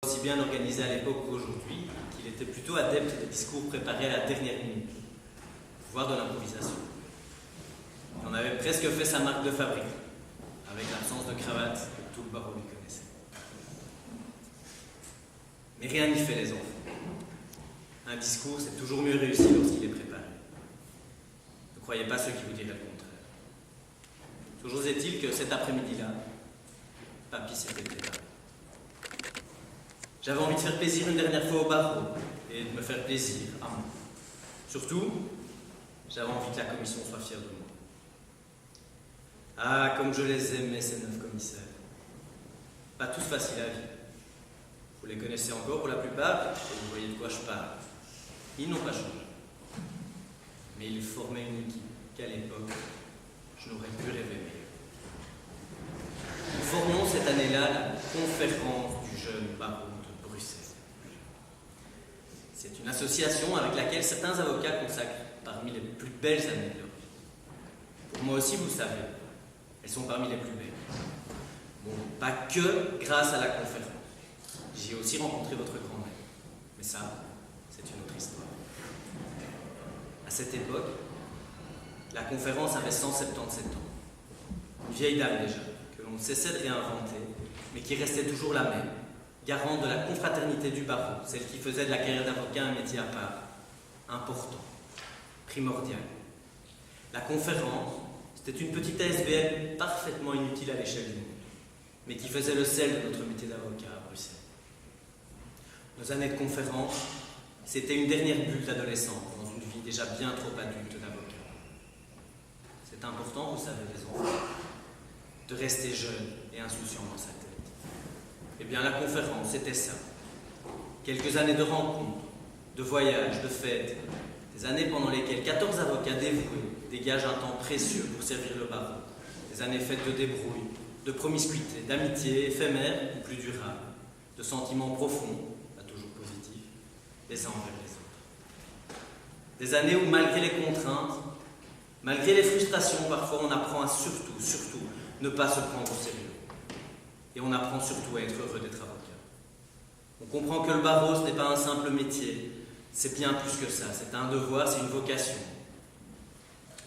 aussi bien organisé à l'époque qu'aujourd'hui, qu'il était plutôt adepte des discours préparés à la dernière minute, voire de l'improvisation. Il en avait presque fait sa marque de fabrique, avec l'absence de cravate que tout le barreau lui connaissait. Mais rien n'y fait, les enfants. Un discours, c'est toujours mieux réussi lorsqu'il est préparé. Ne croyez pas ceux qui vous diraient le contraire. Toujours est-il que cet après-midi-là, Papy s'était préparé. J'avais envie de faire plaisir une dernière fois au barreau et de me faire plaisir à moi. Surtout, j'avais envie que la commission soit fière de moi. Ah, comme je les aimais, ces 9 commissaires. Pas tous faciles à vivre. Vous les connaissez encore pour la plupart, et vous voyez de quoi je parle. Ils n'ont pas changé. Mais ils formaient une équipe qu'à l'époque, je n'aurais pu rêver meilleur. Nous formons cette année-là la conférence du jeune barreau de Bruxelles. C'est une association avec laquelle certains avocats consacrent parmi les plus belles années de leur vie. Pour moi aussi, vous le savez, elles sont parmi les plus belles. Bon, pas que grâce à la conférence. J'y ai aussi rencontré votre grand-mère. Mais ça, c'est une autre histoire. À cette époque, la conférence avait 177 ans. Une vieille dame déjà, que l'on ne cessait de réinventer, mais qui restait toujours la même, garante de la confraternité du barreau, celle qui faisait de la carrière d'avocat un métier à part, important, primordial. La conférence, c'était une petite ASBL parfaitement inutile à l'échelle du monde, mais qui faisait le sel de notre métier d'avocat à Bruxelles. Nos années de conférence, c'était une dernière bulle d'adolescence dans une vie déjà bien trop adulte d'avocat. C'est important, vous savez, les enfants, de rester jeune et insouciant dans sa tête. Eh bien, la conférence, c'était ça. Quelques années de rencontres, de voyages, de fêtes, des années pendant lesquelles 14 avocats dévoués dégagent un temps précieux pour servir le barreau. Des années faites de débrouille, de promiscuité, d'amitié éphémère ou plus durable, de sentiments profonds, pas toujours positifs, les uns envers les autres. Des années où, malgré les contraintes, malgré les frustrations, parfois on apprend à surtout ne pas se prendre au sérieux. Et on apprend surtout à être heureux d'être avocat. On comprend que le barreau, ce n'est pas un simple métier, c'est bien plus que ça, c'est un devoir, c'est une vocation.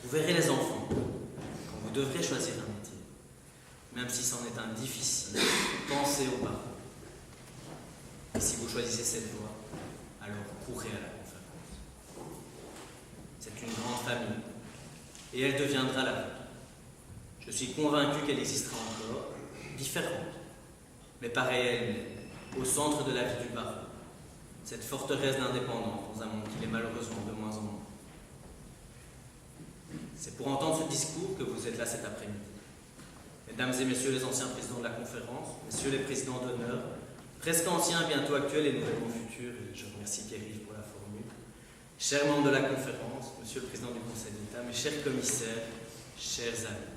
Vous verrez les enfants, quand vous devrez choisir un métier, même si c'en est un difficile, pensez au barreau. Et si vous choisissez cette voie, alors courez à la conférence. C'est une grande famille, et elle deviendra la vôtre. Je suis convaincu qu'elle existera encore, différente, mais pareille à elle-même, au centre de la vie du barreau. Cette forteresse d'indépendance dans un monde qui l'est malheureusement de moins en moins. C'est pour entendre ce discours que vous êtes là cet après-midi. Mesdames et messieurs les anciens présidents de la conférence, messieurs les présidents d'honneur, presque anciens, bientôt actuels et nouvellement futurs, et je remercie Pierre-Yves pour la formule, chers membres de la conférence, monsieur le président du Conseil d'État, mes chers commissaires, chers amis.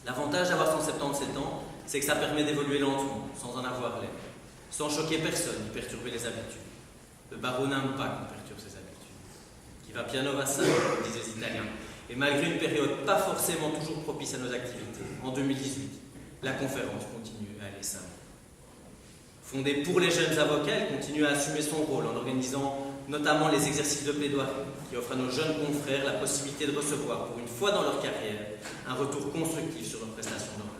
L'avantage d'avoir 177 ans, c'est que ça permet d'évoluer lentement, sans en avoir l'air, sans choquer personne ni perturber les habitudes. Le barreau n'aime pas qu'on perturbe ses habitudes. Qui va piano va ça, disent les Italiens. Et malgré une période pas forcément toujours propice à nos activités, en 2018, la conférence continue à aller savamment. Fondée pour les jeunes avocats, elle continue à assumer son rôle en organisant notamment les exercices de plaidoirie qui offrent à nos jeunes confrères la possibilité de recevoir, pour une fois dans leur carrière, un retour constructif sur leurs prestations d'honneur.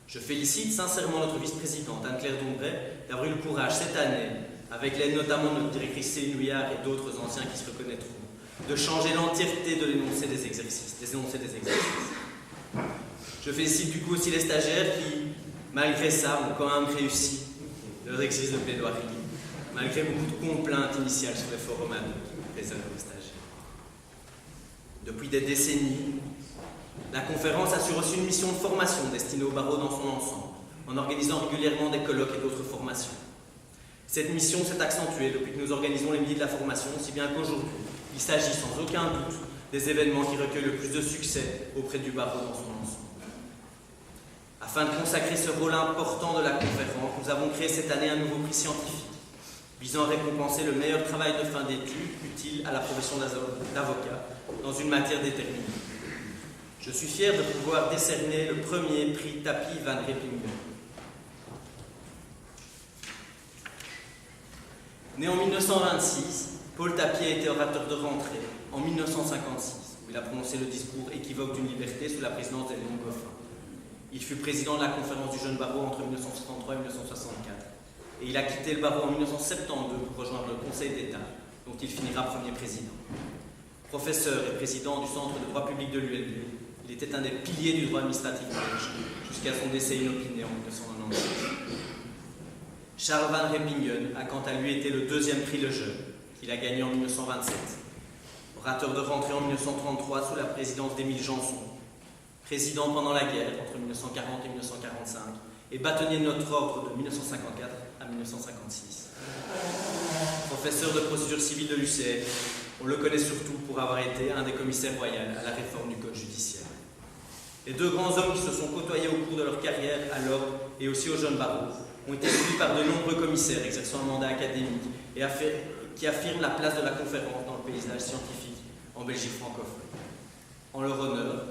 Je félicite sincèrement notre vice-présidente Anne-Claire Dombray d'avoir eu le courage cette année, avec l'aide notamment de notre directrice Céline Houillard et d'autres anciens qui se reconnaîtront, de changer l'entièreté de l'énoncé des exercices, Je félicite du coup aussi les stagiaires qui, malgré ça, ont quand même réussi leur exercice de plaidoirie, malgré beaucoup de complaintes initiales sur les forums réservés aux stagiaires. Depuis des décennies, la conférence assure aussi une mission de formation destinée au barreau dans son ensemble, en organisant régulièrement des colloques et d'autres formations. Cette mission s'est accentuée depuis que nous organisons les midis de la formation, si bien qu'aujourd'hui, il s'agit sans aucun doute des événements qui recueillent le plus de succès auprès du barreau dans son ensemble. Afin de consacrer ce rôle important de la conférence, nous avons créé cette année un nouveau prix scientifique, visant à récompenser le meilleur travail de fin d'études utile à la profession d'avocat dans une matière déterminée. Je suis fier de pouvoir décerner le premier prix Tapi van Reppingen. Né en 1926, Paul Tapie a été orateur de rentrée en 1956, où il a prononcé le discours équivoque d'une liberté sous la présidence d'Edmond Goffin. Il fut président de la conférence du jeune barreau entre 1963 et 1964. Et il a quitté le barreau en 1972 pour rejoindre le Conseil d'État, dont il finira premier président. Professeur et président du Centre de droit public de l'ULB, il était un des piliers du droit administratif belge, jusqu'à son décès inopiné en 1996. Charles Van Repingen a quant à lui été le deuxième prix Lejeune, qu'il a gagné en 1927. Orateur de rentrée en 1933 sous la présidence d'Émile Janson, président pendant la guerre entre 1940 et 1945, et bâtonnier de notre ordre de 1954 à 1956. Professeur de procédure civile de l'UCL, on le connaît surtout pour avoir été un des commissaires royaux à la réforme du code judiciaire. Les deux grands hommes qui se sont côtoyés au cours de leur carrière à l'ordre et aussi au jeune barreau ont été suivis par de nombreux commissaires exerçant un mandat académique et qui affirment la place de la conférence dans le paysage scientifique en Belgique francophone. En leur honneur,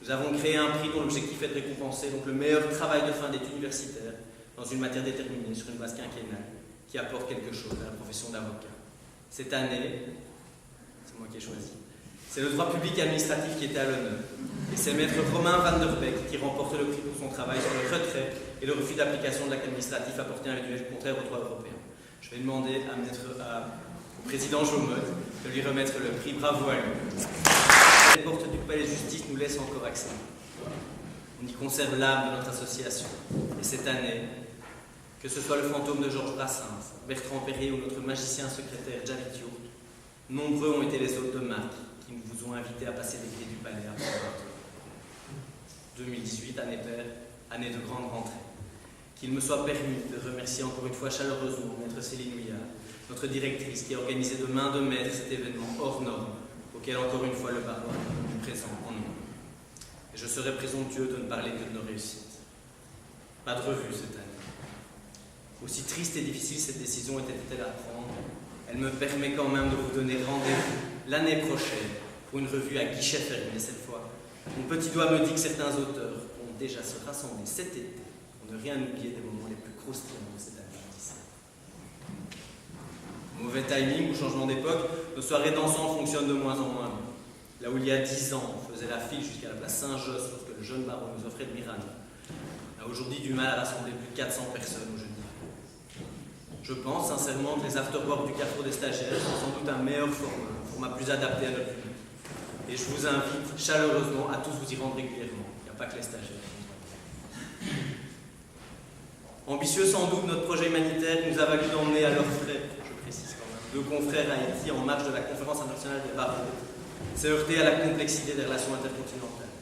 nous avons créé un prix dont l'objectif est de récompenser donc, le meilleur travail de fin d'études universitaires dans une matière déterminée sur une base quinquennale qui apporte quelque chose à la profession d'avocat. Cette année, c'est moi qui ai choisi, c'est le droit public et administratif qui était à l'honneur. Et c'est maître Romain Van der Beek qui remporte le prix pour son travail sur le retrait et le refus d'application de l'acte administratif apporté à un rituel contraire au droit européen. Je vais demander au président Jaumeut de lui remettre le prix. Bravo à lui. Les portes du palais de justice nous laissent encore accès. On y conserve l'âme de notre association. Et cette année, que ce soit le fantôme de Georges Brassens, Bertrand Perrier ou notre magicien secrétaire Javid Yourt, nombreux ont été les hôtes de marque qui vous ont invité à passer les clés du palais à 2018, année paire, année de grande rentrée. Qu'il me soit permis de remercier encore une fois chaleureusement Maître Céline Houillard, notre directrice qui a organisé de main de maître cet événement hors norme, auquel encore une fois le barreau a répondu présent en nombre. Et je serais présomptueux de ne parler que de nos réussites. Pas de revue cette année. Aussi triste et difficile cette décision était-elle à prendre, elle me permet quand même de vous donner rendez-vous l'année prochaine pour une revue à guichet fermé cette fois. Mon petit doigt me dit que certains auteurs vont déjà se rassembler cet été pour ne rien oublier des moments les plus croustillants de cette année judiciaire. Mauvais timing ou changement d'époque, nos soirées dansantes fonctionnent de moins en moins. Là où il y a 10 ans, on faisait la file jusqu'à la place Saint-Josse lorsque le jeune baron nous offrait le Mirano, on a aujourd'hui du mal à rassembler plus de 400 personnes au jeudi. Je pense sincèrement que les afterworks du Carrefour des stagiaires sont sans doute un meilleur format, un format plus adapté à notre public. Et je vous invite chaleureusement à tous vous y rendre régulièrement. Il n'y a pas que les stagiaires. Ambitieux sans doute, notre projet humanitaire nous a valu d'emmener à leurs frais, je précise quand même, deux confrères à Haïti en marge de la conférence internationale des barreaux. C'est heurté à la complexité des relations intercontinentales.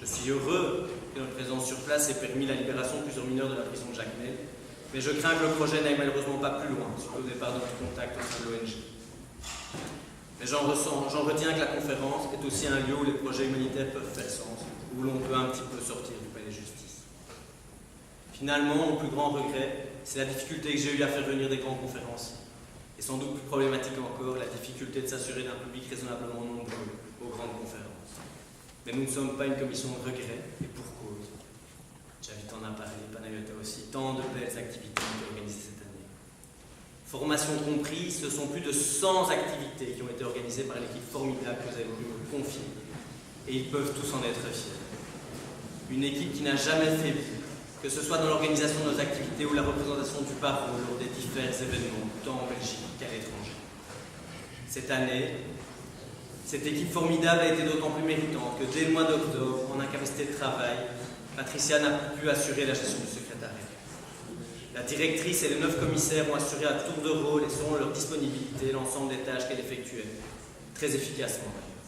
Je suis heureux que notre présence sur place ait permis la libération de plusieurs mineurs de la prison de Jacmel, mais je crains que le projet n'aille malheureusement pas plus loin, suite au départ de notre contact au sein de l'ONG. Mais j'en retiens que la conférence est aussi un lieu où les projets humanitaires peuvent faire sens, où l'on peut un petit peu sortir du palais de justice. Finalement, mon plus grand regret, c'est la difficulté que j'ai eu à faire venir des grands conférenciers. Et sans doute plus problématique encore, la difficulté de s'assurer d'un public raisonnablement nombreux aux grandes conférences. Mais nous ne sommes pas une commission de regret, et pour cause. Javid en a parlé, Panayota aussi, tant de belles activités ont été organisées cette année. Formation comprise, ce sont plus de 100 activités qui ont été organisées par l'équipe formidable que vous avez voulu me confier. Et ils peuvent tous en être fiers. Une équipe qui n'a jamais faibli, que ce soit dans l'organisation de nos activités ou la représentation du barreau lors des divers événements, tant en Belgique qu'à l'étranger. Cette année, cette équipe formidable a été d'autant plus méritante que dès le mois d'octobre, en incapacité de travail, Patricia n'a plus pu assurer la gestion du secrétariat. La directrice et les 9 commissaires ont assuré à tour de rôle et selon leur disponibilité l'ensemble des tâches qu'elle effectuait, très efficacement d'ailleurs.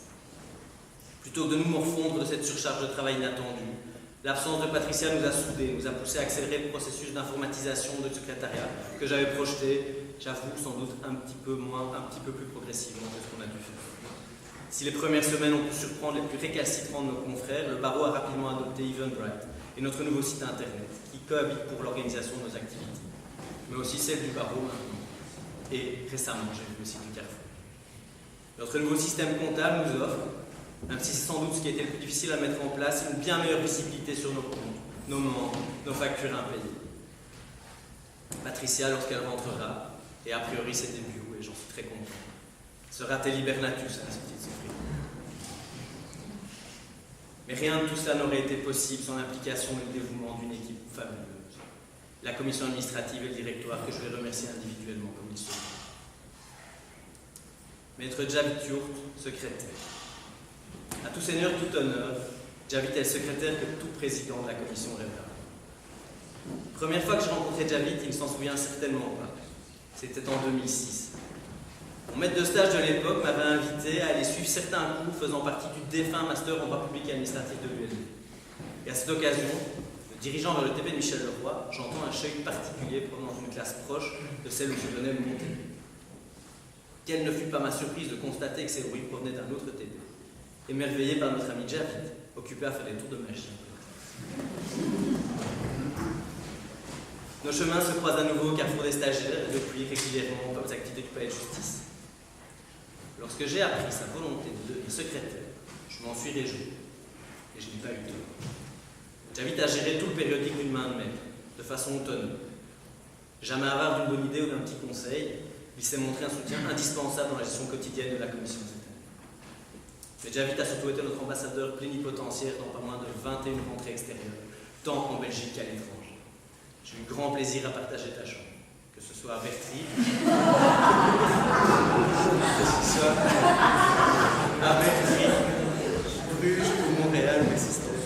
Plutôt que de nous morfondre de cette surcharge de travail inattendue, l'absence de Patricia nous a soudés, nous a poussé à accélérer le processus d'informatisation du secrétariat que j'avais projeté, j'avoue, sans doute un petit peu plus progressivement que ce qu'on a dû faire. Si les premières semaines ont pu surprendre les plus récalcitrants de nos confrères, le barreau a rapidement adopté Eventbrite et notre nouveau site internet, qui cohabite pour l'organisation de nos activités, mais aussi celle du barreau maintenant. Et récemment, j'ai vu le site du Carrefour. Notre nouveau système comptable nous offre, même si c'est sans doute ce qui a été le plus difficile à mettre en place, une bien meilleure visibilité sur nos comptes, nos membres, nos factures impayées. Patricia, lorsqu'elle rentrera, Et a priori, c'est des bio, et j'en suis très content. Sera-t-elle hibernatus à la sortie de ce prix? Mais rien de tout cela n'aurait été possible sans l'implication et le dévouement d'une équipe fabuleuse. La commission administrative et le directoire, que je vais remercier individuellement comme il se doit. Maître Javit Yurt, secrétaire. À tout seigneur, tout honneur, Javit est le secrétaire que tout président de la commission rêvera. Première fois que j'ai rencontré Javit, il ne s'en souvient certainement pas. C'était en 2006. Mon maître de stage de l'époque m'avait invité à aller suivre certains cours faisant partie du défunt master en droit public et administratif de l'ULB. Et à cette occasion, me dirigeant vers le TP de Michel Leroy, j'entends un chahut particulier provenant d'une classe proche de celle où je venais de monter. Quelle ne fut pas ma surprise de constater que ces bruits provenaient d'un autre TP, émerveillé par notre ami Javit, occupé à faire des tours de machine. Nos chemins se croisent à nouveau au carrefour des stagiaires et depuis régulièrement aux activités du palais de justice. Lorsque j'ai appris sa volonté de devenir secrétaire, je m'en suis réjoui et je n'ai pas eu tort. Javit a géré tout le périodique d'une main de maître, de façon autonome. Jamais avare d'une bonne idée ou d'un petit conseil, il s'est montré un soutien indispensable dans la gestion quotidienne de la commission cette année. Mais Javit a surtout été notre ambassadeur plénipotentiaire dans pas moins de 21 rentrées extérieures, tant en Belgique qu'à l'étranger. J'ai eu grand plaisir à partager ta chambre, que ce soit à Vertry, Bruges ou Montréal ou Exeter.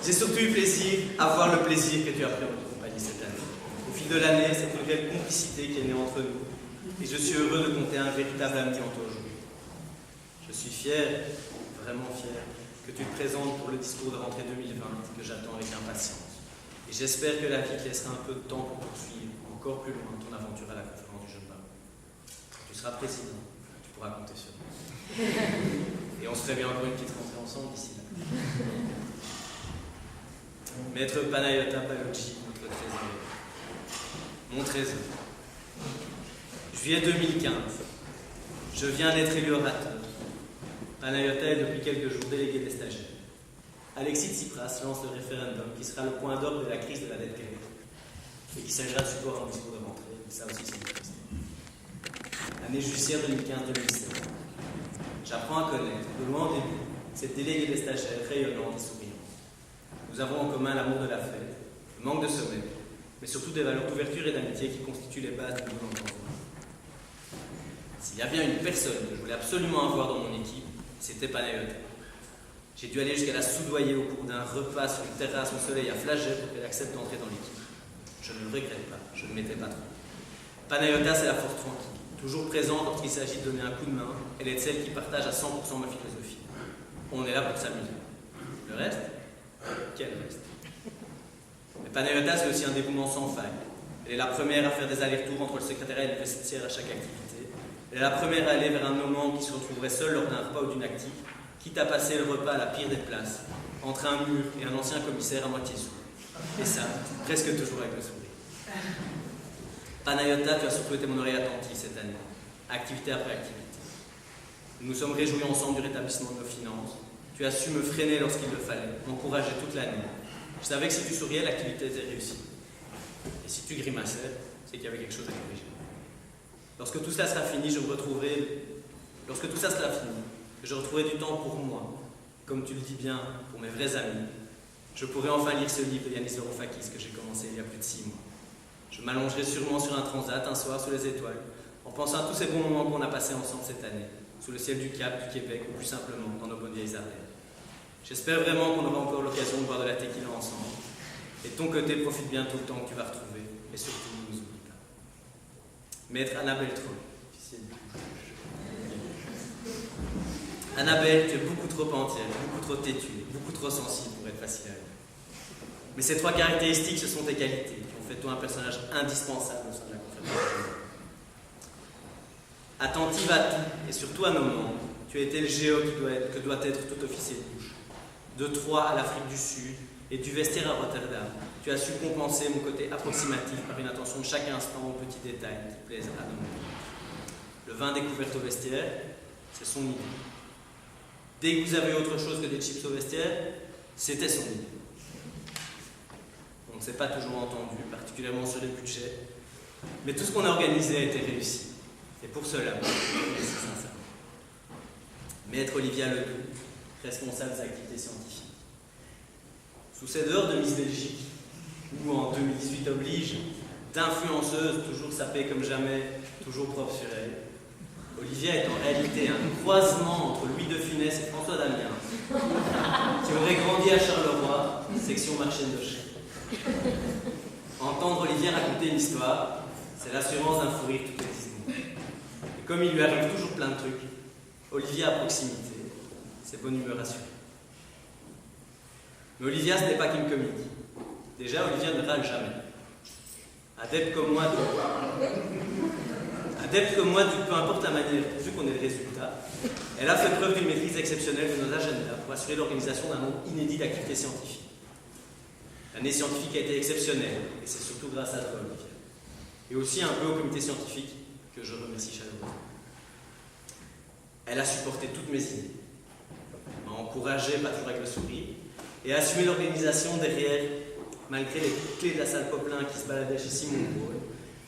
J'ai surtout eu plaisir à voir le plaisir que tu as pris en notre compagnie cette année. Au fil de l'année, c'est une réelle complicité qui est née entre nous, et je suis heureux de compter un véritable ami en toi aujourd'hui. Je suis fier, vraiment fier, que tu te présentes pour le discours de rentrée 2020 que j'attends avec impatience. Et j'espère que la vie te laissera un peu de temps pour poursuivre encore plus loin ton aventure à la conférence du jeune baron. Tu seras président, tu pourras compter sur moi. Et on se ferait bien encore une petite rentrée ensemble d'ici là. Maître Panayota Baloggi, notre trésorier. Mon trésor. Juillet 2015. Je viens d'être élu orateur. Panayota est depuis quelques jours délégué des stagiaires. Alexis Tsipras lance le référendum qui sera le point d'orgue de la crise de la dette grecque et qui s'agira de support en discours de rentrée. Ça aussi, c'est une crise. Année judiciaire 2015-2017. J'apprends à connaître, de loin au début, cette déléguée des stagiaires rayonnante et souriante. Nous avons en commun l'amour de la fête, le manque de sommeil, mais surtout des valeurs d'ouverture et d'amitié qui constituent les bases du bon entendement. S'il y a bien une personne que je voulais absolument avoir dans mon équipe, c'était Panayota. J'ai dû aller jusqu'à la soudoyer au cours d'un repas sur une terrasse au soleil à Flagey pour qu'elle accepte d'entrer dans l'équipe. Je ne le regrette pas, je ne m'étais pas trompé. Panayota, c'est la force tranquille. Toujours présente lorsqu'il s'agit de donner un coup de main, elle est celle qui partage à 100% ma philosophie. On est là pour s'amuser. Le reste? Quel reste? Mais Panayota, c'est aussi un dévouement sans faille. Elle est la première à faire des allers-retours entre le secrétariat et le vestiaire à chaque activité. Elle est la première à aller vers un moment qui se retrouverait seul lors d'un repas ou d'une active, quitte à passer le repas à la pire des places, entre un mur et un ancien commissaire à moitié sourd. Et ça, presque toujours avec le sourire. Panayota, tu as surtout été mon oreille attentive cette année, activité après activité. Nous nous sommes réjouis ensemble du rétablissement de nos finances. Tu as su me freiner lorsqu'il le fallait, m'encourager toute l'année. Je savais que si tu souriais, l'activité était réussie. Et si tu grimaçais, c'est qu'il y avait quelque chose à corriger. Lorsque tout cela sera fini, je retrouverai du temps pour moi, comme tu le dis bien, pour mes vrais amis. Je pourrai enfin lire ce livre de Yanis Varoufakis que j'ai commencé il y a plus de 6 mois. Je m'allongerai sûrement sur un transat un soir sous les étoiles, en pensant à tous ces bons moments qu'on a passés ensemble cette année, sous le ciel du Cap, du Québec, ou plus simplement dans nos bonnes vieilles Ardennes. J'espère vraiment qu'on aura encore l'occasion de boire de la tequila ensemble. Et de ton côté, profite bien tout le temps que tu vas retrouver, et surtout, ne nous oublie pas. Maître Annabelle Troll, officier du Annabelle, tu es beaucoup trop entière, beaucoup trop têtue, beaucoup trop sensible pour être facile à lire. Mais ces 3 caractéristiques, ce sont tes qualités, qui ont fait de toi un personnage indispensable au sein de la conférence. Attentive à tout, et surtout à nos membres, tu as été le géo que doit être tout officier de bouche. De Troyes à l'Afrique du Sud, et du vestiaire à Rotterdam, tu as su compenser mon côté approximatif par une attention de chaque instant aux petits détails qui plaisent à nos membres. Le vin découvert au vestiaire, c'est son idée. Dès que vous avez autre chose que des chips au vestiaire, c'était son idée. On ne s'est pas toujours entendu, particulièrement sur les budgets, Mais tout ce qu'on a organisé a été réussi. Et pour cela, merci sincèrement. Maître Olivia Ledoux, responsable des activités scientifiques. Sous cette heure de Miss Belgique, où en 2018 oblige, d'influenceuse, toujours sapée comme jamais, toujours propre sur elle, Olivia est en réalité un croisement entre Louis de Funès et François Damiens, qui aurait grandi à Charleroi, section Marchienne-de-Chêne. Entendre Olivia raconter une histoire, c'est l'assurance d'un fou rire toutes les 10 secondes. Et comme il lui arrive toujours plein de trucs, Olivia à proximité, c'est bonne humeur assurée. Mais Olivia, ce n'est pas qu'une comédie. Déjà, Olivia ne râle jamais. Adepte comme moi, peu importe la manière, vu qu'on ait le résultat, elle a fait preuve d'une maîtrise exceptionnelle de nos agendas pour assurer l'organisation d'un nombre inédit d'activités scientifiques. L'année scientifique a été exceptionnelle, et c'est surtout grâce à toi, Olivia. Et aussi un peu au comité scientifique, que je remercie chaleureusement. Elle a supporté toutes mes idées, m'a encouragé, pas toujours avec le sourire, et a assumé l'organisation derrière, malgré les clés de la salle Poplin qui se baladaient chez Simon Paul,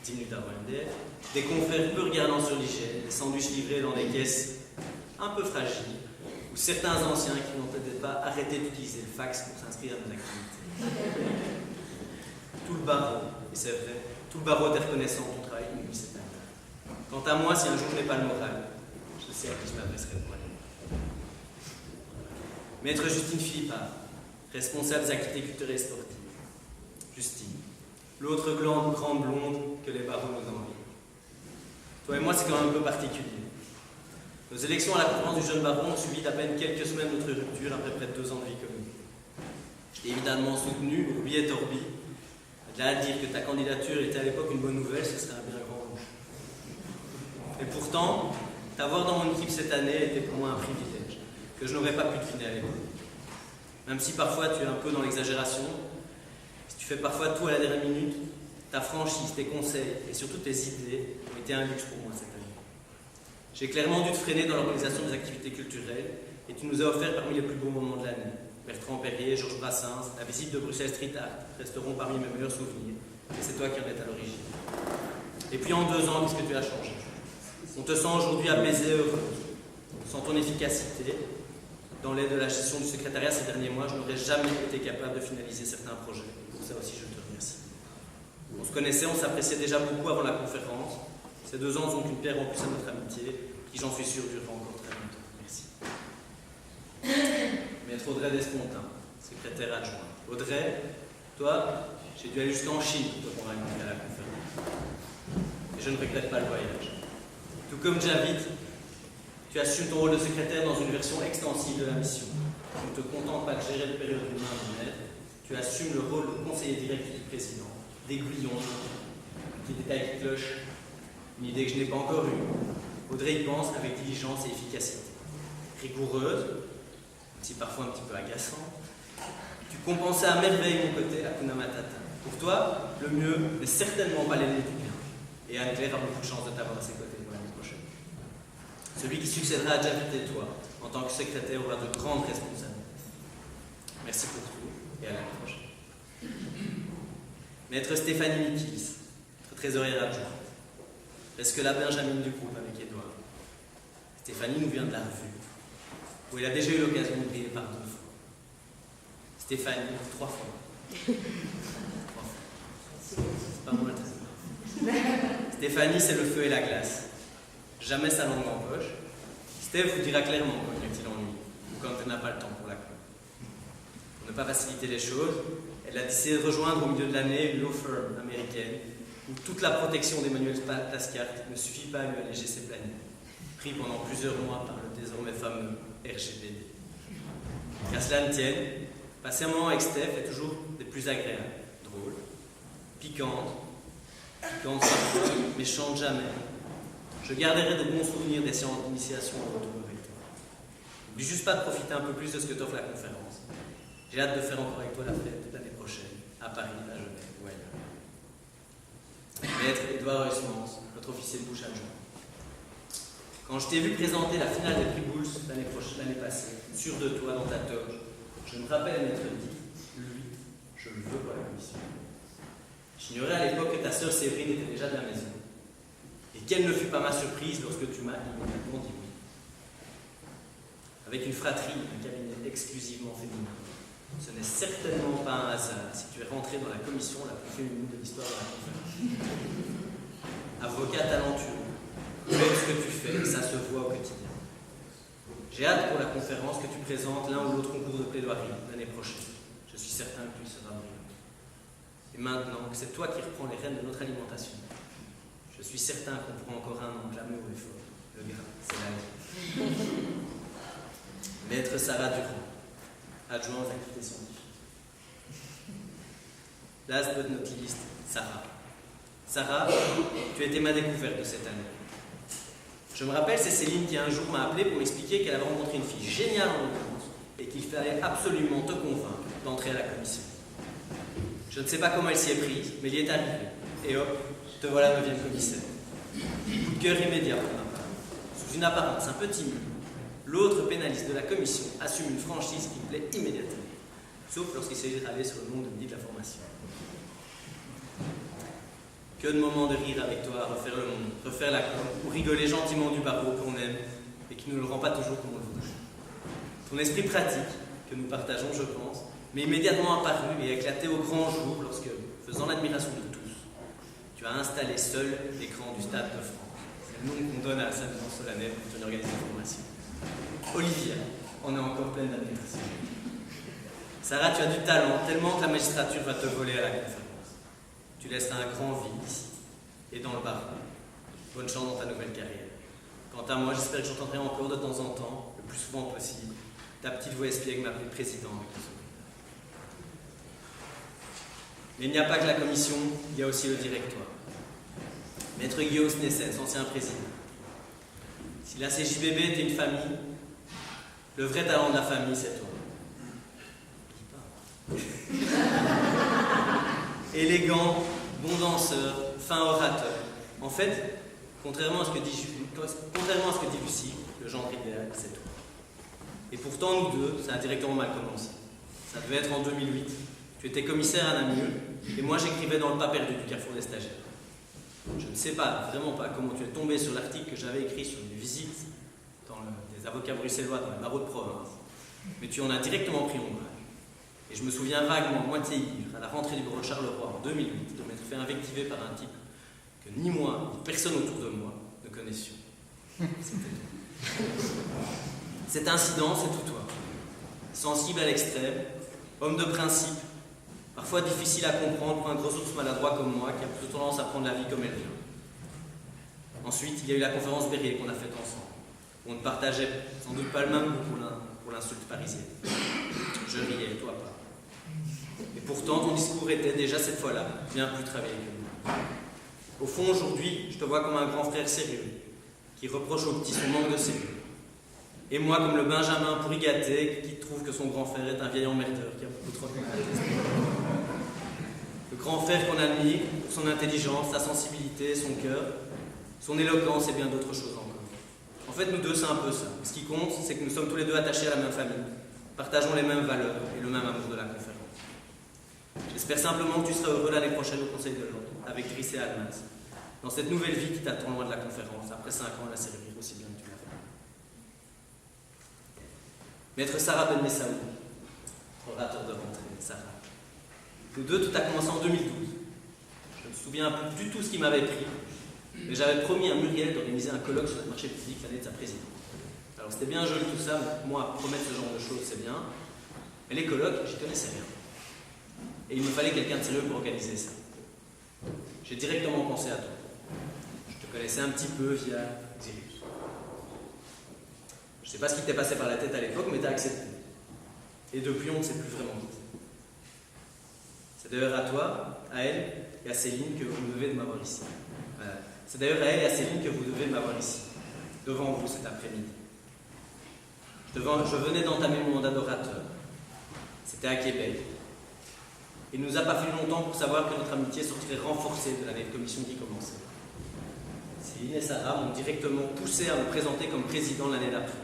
10 minutes avant MDF, des confrères peu regardant sur l'hygiène, des sandwichs livrés dans des caisses un peu fragiles, ou certains anciens qui n'ont peut-être pas arrêté d'utiliser le fax pour s'inscrire à nos activités. Tout le barreau, et c'est vrai, tout le barreau était reconnaissant de ton travail depuis cette année. Quant à moi, si un jour je n'ai pas le moral, je sais à qui je m'adresserai pour aller. Maître Justine Philippard, responsable des activités culturelles et sportives. Justine, l'autre grande blonde que les barreaux nous envient. Toi et moi, c'est quand même un peu particulier. Nos élections à la conférence du jeune baron ont suivi d'à peine quelques semaines de notre rupture après près de 2 ans de vie commune. Je t'ai évidemment soutenu, Urbi et Orbi. De là à dire que ta candidature était à l'époque une bonne nouvelle, ce serait un bien grand mot. Et pourtant, t'avoir dans mon équipe cette année était pour moi un privilège, que je n'aurais pas pu deviner à l'époque. Même si parfois tu es un peu dans l'exagération, si tu fais parfois tout à la dernière minute, ta franchise, tes conseils et surtout tes idées ont été un luxe pour moi cette année. J'ai clairement dû te freiner dans l'organisation des activités culturelles et tu nous as offert parmi les plus beaux moments de l'année. Bertrand Perrier, Georges Brassens, la visite de Bruxelles Street Art resteront parmi mes meilleurs souvenirs et c'est toi qui en es à l'origine. Et puis en 2 ans, qu'est-ce que tu as changé? On te sent aujourd'hui apaisée, heureuse. Sans ton efficacité, dans l'aide de la gestion du secrétariat ces derniers mois, je n'aurais jamais été capable de finaliser certains projets. Pour ça aussi, je te remercie. On se connaissait, on s'appréciait déjà beaucoup avant la conférence. Ces 2 ans sont une pierre en plus à notre amitié, qui, j'en suis sûr, durera encore très longtemps. Merci. Maître Audrey Despontin, secrétaire adjoint. Audrey, toi, j'ai dû aller jusqu'en Chine pour te convaincre à la conférence. Et je ne regrette pas le voyage. Tout comme Javid, tu assumes ton rôle de secrétaire dans une version extensive de la mission. Tu ne te contentes pas de gérer le période humain de maître, tu assumes le rôle de conseiller direct du président, d'aiguillon, petit détail qui cloche, une idée que je n'ai pas encore eue. Audrey y pense avec diligence et efficacité. Rigoureuse, même si parfois un petit peu agaçante, tu compensais à merveille mon côté Hakuna Matata. Pour toi, le mieux n'est certainement pas l'ennemi du bien. Et Anne-Claire a beaucoup de chance de t'avoir à ses côtés pour l'année prochaine. Celui qui succédera à Javid et toi, en tant que secrétaire, aura de grandes responsabilités. Merci pour tout et à l'année prochaine. Maître Stéphanie Mikils, notre trésorière adjointe. Presque la Benjamine du groupe avec Édouard. Stéphanie nous vient de la revue, où elle a déjà eu l'occasion de briller par 2 fois. Stéphanie, 3 fois. 3 fois. C'est pas moi, Stéphanie, c'est le feu et la glace. Jamais sa langue en poche. Steph vous dira clairement quand il y a un petit ennui, ou quand elle n'a pas le temps pour la com. Pour ne pas faciliter les choses, elle a décidé de rejoindre au milieu de l'année une law firm américaine où toute la protection d'Emmanuel Pascart ne suffit pas à lui alléger ses plannings, pris pendant plusieurs mois par le désormais fameux RGPD. Qu'à cela ne tienne, passer un moment avec Steph est toujours des plus agréables, drôle, piquante parfois, mais chante jamais. Je garderai de bons souvenirs des séances d'initiation en retour avec toi. N'oublie juste pas de profiter un peu plus de ce que t'offre la conférence. J'ai hâte de faire encore avec toi la fête l'année prochaine, à Paris, à Genève ou ailleurs. Maître Édouard Huysmans, notre officier de bouche adjoint. Quand je t'ai vu présenter la finale des prix Bouls l'année passée, sûr de toi dans ta toge, je me rappelle m'être dit, lui, je le veux pour la commission. J'ignorais à l'époque que ta sœur Séverine était déjà de la maison. Et quelle ne fut pas ma surprise lorsque tu m'as immédiatement dit oui. Avec une fratrie, un cabinet exclusivement féminin, ce n'est certainement pas un hasard si tu es rentré dans la commission la plus féminine de l'histoire de la conférence. Avocat talentueux, tu aimes ce que tu fais et ça se voit au quotidien. J'ai hâte pour la conférence que tu présentes l'un ou l'autre concours de plaidoirie l'année prochaine. Je suis certain que tu seras brillant. Et maintenant que c'est toi qui reprends les rênes de notre alimentation, je suis certain qu'on pourra encore un an clamer haut et fort. Le gras, c'est la vie. Maître Sarah Durand, adjoint aux activités scientifiques. Last but not least, Sarah. Sarah, tu étais ma découverte de cette année. Je me rappelle, c'est Céline qui un jour m'a appelé pour m'expliquer qu'elle avait rencontré une fille géniale en l'occurrence et qu'il fallait absolument te convaincre d'entrer à la commission. Je ne sais pas comment elle s'y est prise, mais elle y est arrivée. Et hop, te voilà 9e commissaire. Coup de cœur immédiat pour ma part. Sous une apparence un peu timide, l'autre pénaliste de la commission assume une franchise qui plaît immédiatement, sauf lorsqu'il s'agit de râler sur le nombre de minutes de la formation. Que de moments de rire avec toi, refaire le monde, refaire la cour, ou rigoler gentiment du barreau qu'on aime et qui ne nous le rend pas toujours comme on le voudrait. Ton esprit pratique, que nous partageons, je pense, m'est immédiatement apparu et éclaté au grand jour lorsque, faisant l'admiration de tous, tu as installé seul l'écran du Stade de France. C'est le nom qu'on donne à la salle solennelle pour tenir organiser la formation. Olivia, on est encore pleine d'admiration. Sarah, tu as du talent, tellement que la magistrature va te voler à la conférence. Tu laisses un grand vide ici et dans le barreau. Bonne chance dans ta nouvelle carrière. Quant à moi, j'espère que j'entendrai encore de temps en temps, le plus souvent possible, ta petite voix espiègle m'appeler président avec le sourire. Mais il n'y a pas que la commission, il y a aussi le directoire. Maître Guillaume Snessens, ancien président. Si la CJBB était une famille, le vrai talent de la famille, c'est toi. Élégant, bon danseur, fin orateur. En fait, contrairement à ce que dit Lucie, le genre idéal, c'est toi. Et pourtant, nous deux, ça a directement mal commencé. Ça devait être en 2008. Tu étais commissaire à Namur, et moi j'écrivais dans le pas perdu du Carrefour des stagiaires. Je ne sais pas, vraiment pas, comment tu es tombé sur l'article que j'avais écrit sur une visite des avocats bruxellois dans les barreaux de province, mais tu en as directement pris ombrage. Et je me souviens vaguement, moitié ivre, à la rentrée du bureau de Charleroi en 2008, de m'être fait invectiver par un type que ni moi, ni personne autour de moi ne connaissions. C'était toi. Cet incident, c'est tout toi. Sensible à l'extrême, homme de principe, parfois difficile à comprendre pour un gros ours maladroit comme moi qui a plutôt tendance à prendre la vie comme elle vient. Ensuite, il y a eu la conférence Berrier qu'on a faite ensemble. On ne partageait sans doute pas le même goût pour l'insulte parisienne. Je riais, toi pas. Et pourtant, ton discours était déjà cette fois-là bien plus travaillé que nous. Au fond, aujourd'hui, je te vois comme un grand frère sérieux, qui reproche au petit son manque de sérieux. Et moi, comme le Benjamin pourri gâté, qui trouve que son grand frère est un vieil emmerdeur qui a beaucoup trop de mal à tester. Le grand frère qu'on admire pour son intelligence, sa sensibilité, son cœur, son éloquence et bien d'autres choses encore. En fait, nous deux, c'est un peu ça. Ce qui compte, c'est que nous sommes tous les deux attachés à la même famille, partageons les mêmes valeurs et le même amour de la conférence. J'espère simplement que tu seras heureux l'année prochaine au Conseil de l'Ordre, avec Driss et Almaz, dans cette nouvelle vie qui t'attend loin de la conférence, après 5 ans à la servir aussi bien que tu l'as fait. Maître Sarah Ben Messaoud, orateur de rentrée, Sarah. Nous deux, tout a commencé en 2012. Je ne me souviens plus du tout ce qui m'avait pris, mais j'avais promis à Muriel d'organiser un colloque sur le marché public l'année de sa présidence. Alors c'était bien joli tout ça, mais moi, promettre ce genre de choses, c'est bien. Mais les colloques, j'y connaissais rien. Et il me fallait quelqu'un de sérieux pour organiser ça. J'ai directement pensé à toi. Je te connaissais un petit peu via Xirius. Je ne sais pas ce qui t'est passé par la tête à l'époque, mais tu as accepté. Et depuis, on ne s'est plus vraiment quitté. C'est d'ailleurs à toi, à elle et à Céline que vous devez de m'avoir ici. C'est d'ailleurs à elle et à Céline que vous devez de m'avoir ici, devant vous cet après-midi. Je venais d'entamer mon mandat d'orateur. C'était à Québec. Il ne nous a pas fallu longtemps pour savoir que notre amitié sortirait renforcée de l'année de commission qui commençait. Céline et Sarah m'ont directement poussé à me présenter comme président l'année d'après.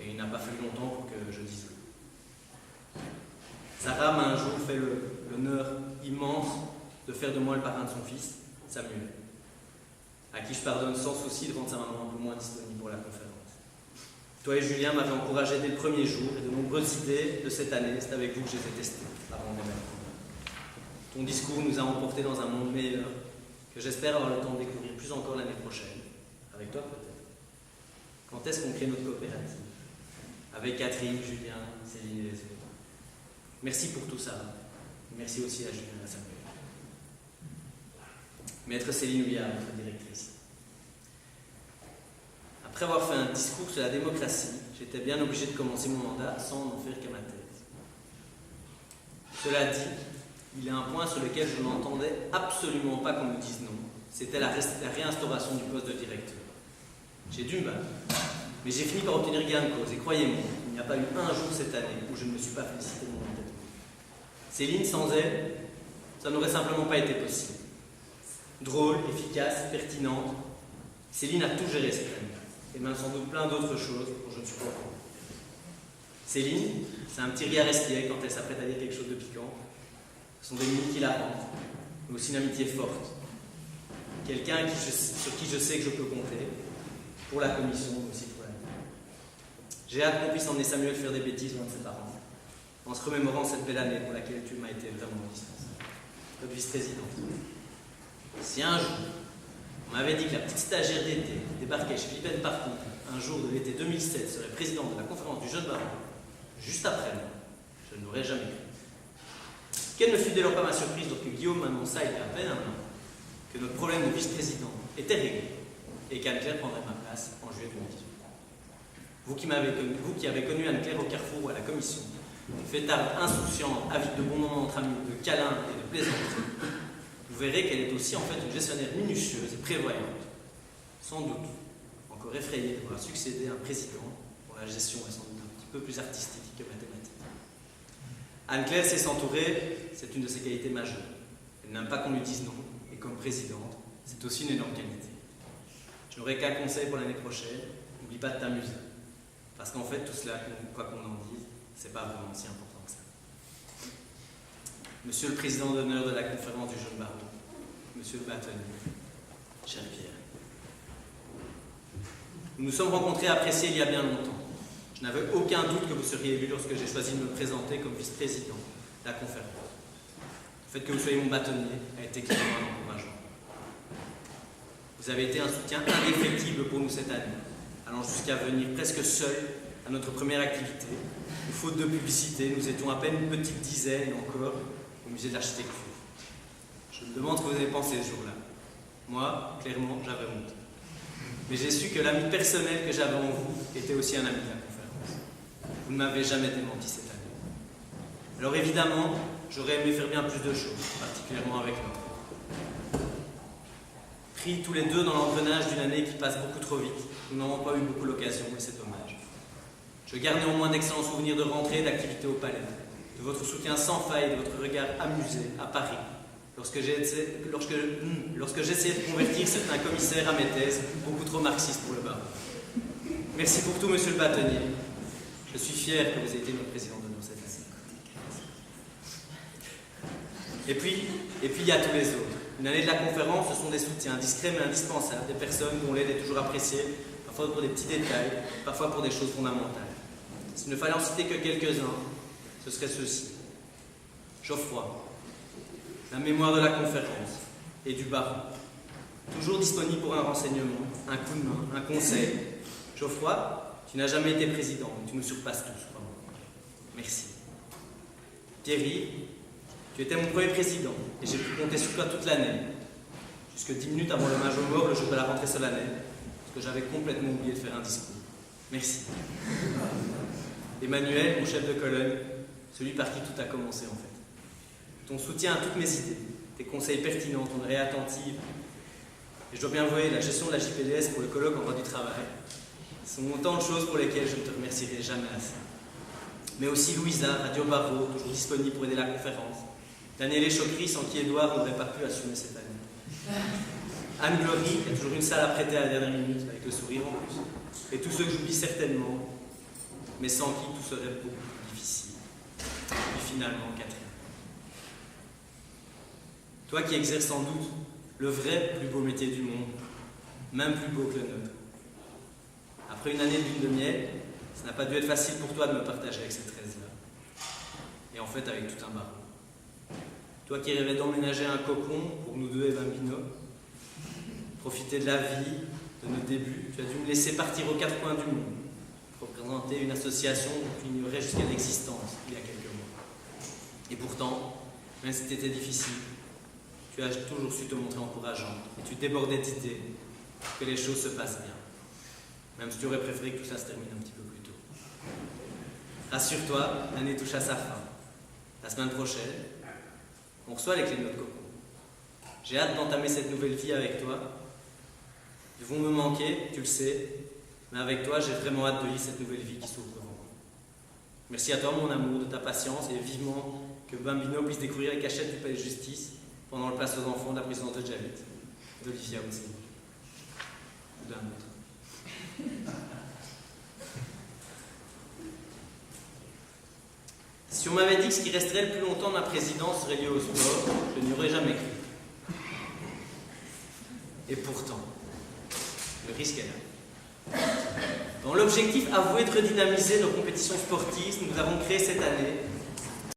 Et il n'a pas fallu longtemps pour que je dise oui. Sarah m'a un jour fait l'honneur immense de faire de moi le parrain de son fils, Samuel, à qui je pardonne sans souci de rendre sa maman un peu moins disponible pour la conférence. Toi et Julien m'avez encouragé dès le premier jour, et de nombreuses idées de cette année, c'est avec vous que je les ai testées avant de les mettre en œuvre. Ton discours nous a emportés dans un monde meilleur, que j'espère avoir le temps de découvrir plus encore l'année prochaine. Avec toi peut-être. Quand est-ce qu'on crée notre coopérative? Avec Catherine, Julien, Céline et les autres. Merci pour tout ça. Merci aussi à Julien et à Samuel. Maître Céline Houillard, notre directrice. Après avoir fait un discours sur la démocratie, j'étais bien obligé de commencer mon mandat sans n'en faire qu'à ma tête. Cela dit, il y a un point sur lequel je n'entendais absolument pas qu'on me dise non. C'était la réinstauration du poste de directeur. J'ai dû me battre, mais j'ai fini par obtenir gain de cause. Et croyez-moi, il n'y a pas eu un jour cette année où je ne me suis pas félicité de mon entêtement. Céline, sans elle, ça n'aurait simplement pas été possible. Drôle, efficace, pertinente, Céline a tout géré cette année. Et même sans doute plein d'autres choses dont je ne suis pas au courant. Céline, c'est un petit regard espiègle quand elle s'apprête à dire quelque chose de piquant. Ce sont des minutes qui la rendent, mais aussi une amitié forte. Quelqu'un sur qui je sais que je peux compter, pour la commission, mais aussi pour la vie. J'ai hâte qu'on puisse emmener Samuel faire des bêtises loin de ses parents, en se remémorant cette belle année pour laquelle tu m'as été vraiment indispensable. Notre vice-présidente. Si un jour, on m'avait dit que la petite stagiaire d'été débarquait chez Pippen Parking un jour de l'été 2007 serait présidente de la conférence du jeune baron, juste après moi, je ne l'aurais jamais cru. Quelle ne fut dès lors pas ma surprise lorsque Guillaume m'annonça il y a à peine un an que notre problème de vice-président était réglé et qu'Anne-Claire prendrait ma place en juillet 2018. Vous qui avez connu Anne-Claire au Carrefour ou à la commission, fêtarde insouciante, avide de bons moments entre amis, de câlins et de plaisanteries, vous verrez qu'elle est aussi en fait une gestionnaire minutieuse et prévoyante. Sans doute, encore effrayée de voir succéder un président dont la gestion est sans doute un petit peu plus artistique que mathématique. Anne-Claire sait s'entourer, c'est une de ses qualités majeures. Elle n'aime pas qu'on lui dise non, et comme présidente, c'est aussi une énorme qualité. Je n'aurai qu'un conseil pour l'année prochaine, n'oublie pas de t'amuser. Parce qu'en fait, tout cela, quoi qu'on en dise, c'est pas vraiment si important que ça. Monsieur le président d'honneur de la conférence du jeune baron, monsieur le bâtonnier, cher Pierre. Nous nous sommes rencontrés et appréciés il y a bien longtemps. Je n'avais aucun doute que vous seriez élu lorsque j'ai choisi de me présenter comme vice-président de la conférence. Le fait que vous soyez mon bâtonnier a été clairement un encouragement. Vous avez été un soutien indéfectible pour nous cette année, allant jusqu'à venir presque seul à notre première activité, où, faute de publicité, nous étions à peine une petite dizaine encore au musée de l'architecture. Je me demande ce que vous avez pensé ce jour-là. Moi, clairement, j'avais honte. Mais j'ai su que l'ami personnel que j'avais en vous était aussi un ami de la conférence. Vous ne m'avez jamais démenti cette année. Alors évidemment, j'aurais aimé faire bien plus de choses, particulièrement avec nous. Pris tous les deux dans l'engrenage d'une année qui passe beaucoup trop vite, nous n'avons pas eu beaucoup l'occasion et c'est dommage. Je garde néanmoins d'excellents souvenirs de rentrée et d'activité au palais, de votre soutien sans faille et de votre regard amusé à Paris, lorsque j'essayais de convertir certains commissaires à mes thèses, beaucoup trop marxistes pour le baron. Merci pour tout, monsieur le bâtonnier. Je suis fier que vous ayez été notre président d'honneur cette année. Et puis, il y a tous les autres. Une année de la conférence, ce sont des soutiens discrets mais indispensables, des personnes dont l'aide est toujours appréciée, parfois pour des petits détails, parfois pour des choses fondamentales. S'il ne fallait en citer que quelques-uns, ce serait ceux-ci. Geoffroy, la mémoire de la conférence et du baron. Toujours disponible pour un renseignement, un coup de main, un conseil. Geoffroy, tu n'as jamais été président, mais tu nous surpasses tous, vraiment. Merci. Thierry, tu étais mon premier président et j'ai pu compter sur toi toute l'année. Jusque 10 minutes avant le major mort, le jour de la rentrée solennelle, parce que j'avais complètement oublié de faire un discours. Merci. Emmanuel, mon chef de colonne, celui par qui tout a commencé en fait. Ton soutien à toutes mes idées, tes conseils pertinents, ton oreille attentive. Et je dois bien avouer, la gestion de la JPDS pour le colloque en droit du travail, ce sont autant de choses pour lesquelles je ne te remercierai jamais assez. Mais aussi Louisa, Radio Barreau, toujours disponible pour aider la conférence. Daniel Chokri, sans qui Édouard n'aurait pas pu assumer cette année. Anne Glory, qui a toujours une salle à prêter à la dernière minute, avec le sourire en plus. Et tous ceux que j'oublie certainement, mais sans qui tout serait beaucoup plus difficile. Et finalement, Catherine. Toi qui exerces sans doute le vrai plus beau métier du monde, même plus beau que le nôtre. Après une année de lune de miel, ça n'a pas dû être facile pour toi de me partager avec cette Thérèse-là. Et en fait, avec tout un baron. Toi qui rêvais d'emménager un cocon pour nous deux et Bambino, profiter de la vie, de nos débuts, tu as dû me laisser partir aux quatre coins du monde, représenter une association que tu ignorais jusqu'à l'existence il y a quelques mois. Et pourtant, même si c'était difficile, tu as toujours su te montrer encourageante et tu débordais d'idées pour que les choses se passent bien. Même si tu aurais préféré que tout ça se termine un petit peu plus tôt. Rassure-toi, l'année touche à sa fin. La semaine prochaine, on reçoit les clés de notre cocon. J'ai hâte d'entamer cette nouvelle vie avec toi. Ils vont me manquer, tu le sais, mais avec toi, j'ai vraiment hâte de vivre cette nouvelle vie qui s'ouvre devant moi. Merci à toi, mon amour, de ta patience et vivement que Bambino puisse découvrir les cachettes du palais de justice pendant le place aux enfants de la présidente de Javit, d'Olivia aussi, ou d'un autre. Si on m'avait dit que ce qui resterait le plus longtemps de ma présidence serait lié au sport, je n'y aurais jamais cru. Et pourtant, le risque est là. Dans l'objectif avoué de redynamiser nos compétitions sportives, nous avons créé cette année